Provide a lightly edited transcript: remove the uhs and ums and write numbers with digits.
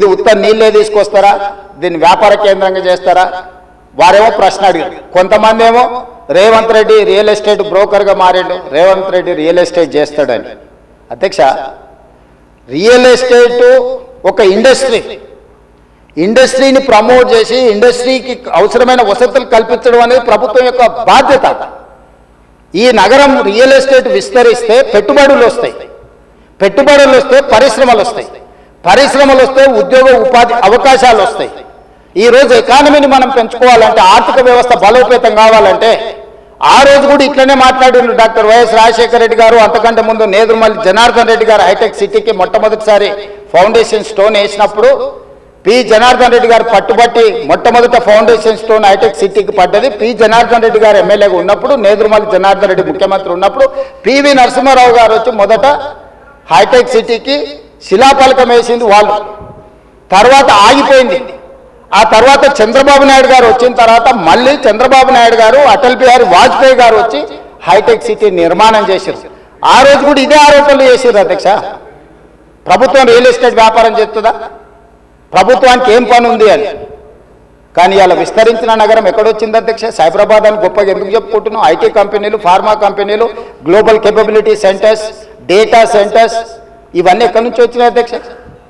ఇది ఉత్త నీళ్ళే తీసుకొస్తారా, దీన్ని వ్యాపార కేంద్రంగా చేస్తారా? వారేమో ప్రశ్న అడిగారు. కొంతమంది ఏమో రేవంత్ రెడ్డి రియల్ ఎస్టేట్ బ్రోకర్గా మారాడు, రేవంత్ రెడ్డి రియల్ ఎస్టేట్ చేస్తాడని. అధ్యక్ష, రియల్ ఎస్టేట్ ఒక ఇండస్ట్రీని ప్రమోట్ చేసి ఇండస్ట్రీకి అవసరమైన వసతులు కల్పించడం అనేది ప్రభుత్వం యొక్క బాధ్యత. ఈ నగరం రియల్ ఎస్టేట్ విస్తరిస్తే పెట్టుబడులు వస్తాయి, పెట్టుబడులు వస్తే పరిశ్రమలు వస్తాయి, పరిశ్రమలు వస్తే ఉద్యోగ ఉపాధి అవకాశాలు వస్తాయి. ఈరోజు ఎకానమీని మనం పెంచుకోవాలంటే, ఆర్థిక వ్యవస్థ బలోపేతం కావాలంటే, ఆ రోజు కూడా ఇట్లనే మాట్లాడిన డాక్టర్ వైఎస్ రాజశేఖర రెడ్డి గారు, అంతకంటే ముందు నేదురుమల్లి జనార్దన్ రెడ్డి గారు హైటెక్ సిటీకి మొట్టమొదటిసారి ఫౌండేషన్ స్టోన్ వేసినప్పుడు పి జనార్దన్ రెడ్డి గారు పట్టుబట్టి మొట్టమొదట ఫౌండేషన్ స్టోన్ హైటెక్ సిటీకి పడ్డది. పి జనార్దన్ రెడ్డి గారు ఎమ్మెల్యేగా ఉన్నప్పుడు, నేదురుమల్లి జనార్దన్ రెడ్డి ముఖ్యమంత్రి ఉన్నప్పుడు పివి నరసింహారావు గారు వచ్చి మొదట హైటెక్ సిటీకి శిలాఫలకం వేసింది వాళ్ళు. తర్వాత ఆగిపోయింది. ఆ తర్వాత చంద్రబాబు నాయుడు గారు వచ్చిన తర్వాత మళ్ళీ చంద్రబాబు నాయుడు గారు, అటల్ బిహారీ వాజ్పేయి గారు వచ్చి హైటెక్ సిటీ నిర్మాణం చేశారు. ఆ రోజు కూడా ఇదే ఆరోపణలు చేశారు. అధ్యక్ష, ప్రభుత్వం రియల్ ఎస్టేట్ వ్యాపారం చేస్తుందా, ప్రభుత్వానికి ఏం పని ఉంది అని. కానీ ఇలా విస్తరించిన నగరం ఎక్కడొచ్చింది అధ్యక్ష? సైబరాబాద్ అని గొప్పగా ఎందుకు చెప్పుకుంటున్నాం? ఐటీ కంపెనీలు, ఫార్మా కంపెనీలు, global capability centres, data centres, ఇవన్నీ ఎక్కడి నుంచి వచ్చినాయి అధ్యక్ష?